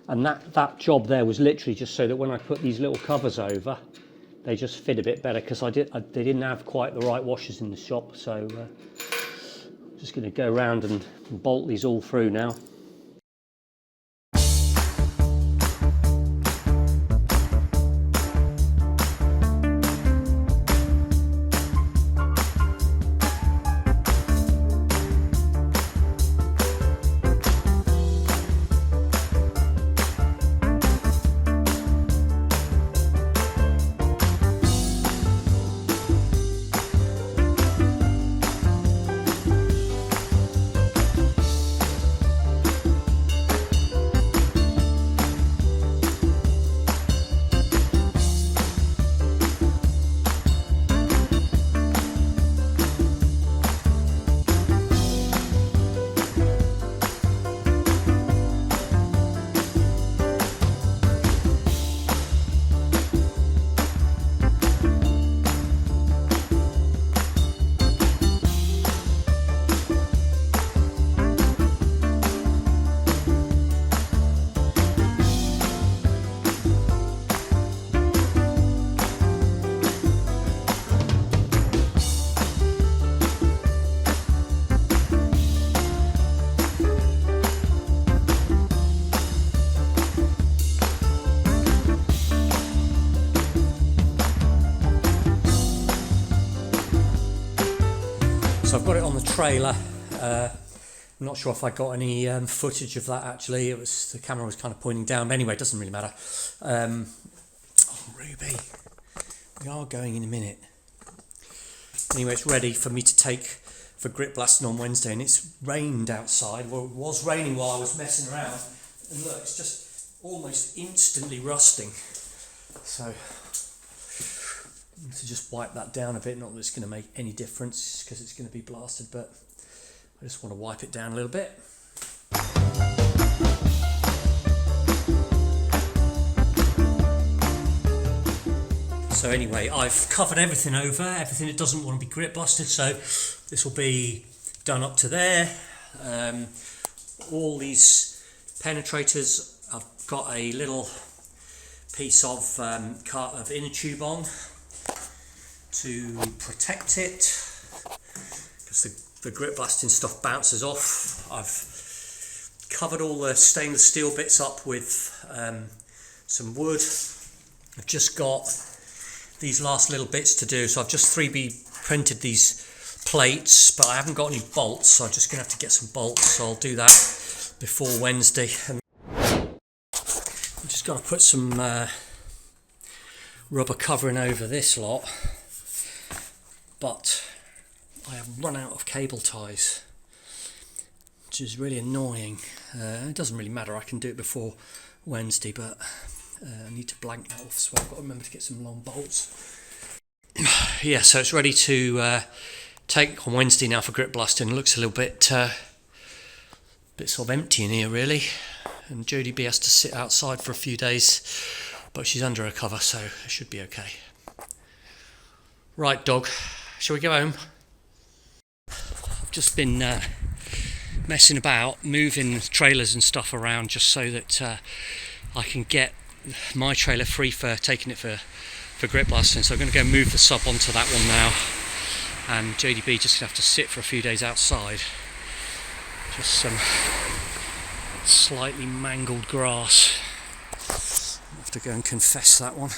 And that job there was literally just so that when I put these little covers over, they just fit a bit better, because they didn't have quite the right washers in the shop. So I'm just going to go around and bolt these all through now. So I've got it on the trailer. I'm not sure if I got any footage of that actually. The camera was kind of pointing down, but anyway, it doesn't really matter. Oh, Ruby, we are going in a minute. Anyway, it's ready for me to take for grit blasting on Wednesday, and it's rained outside. Well, it was raining while I was messing around, and look, it's just almost instantly rusting. So to just wipe that down a bit, not that it's going to make any difference because it's going to be blasted, but I just want to wipe it down a little bit. So anyway, I've covered everything over, everything that doesn't want to be grit blasted, so this will be done up to there. All these penetrators, I've got a little piece of inner tube on to protect it, because the grit blasting stuff bounces off. I've covered all the stainless steel bits up with some wood. I've just got these last little bits to do, so I've just 3D printed these plates, but I haven't got any bolts, so I'm just going to have to get some bolts, so I'll do that before Wednesday. And I've just got to put some rubber covering over this lot, but I have run out of cable ties, which is really annoying. It doesn't really matter, I can do it before Wednesday, but I need to blank that off, so I've got to remember to get some long bolts. Yeah, so it's ready to take on Wednesday now for grit blasting. It looks a little bit sort of empty in here really, and Jodie B has to sit outside for a few days, but she's under a cover, so it should be okay. Right, dog, shall we go home? I've just been messing about, moving trailers and stuff around just so that I can get my trailer free for taking it for grit blasting. So I'm going to go move the sub onto that one now, and Jodie B just going to have to sit for a few days outside. Just some slightly mangled grass. I'll have to go and confess that one.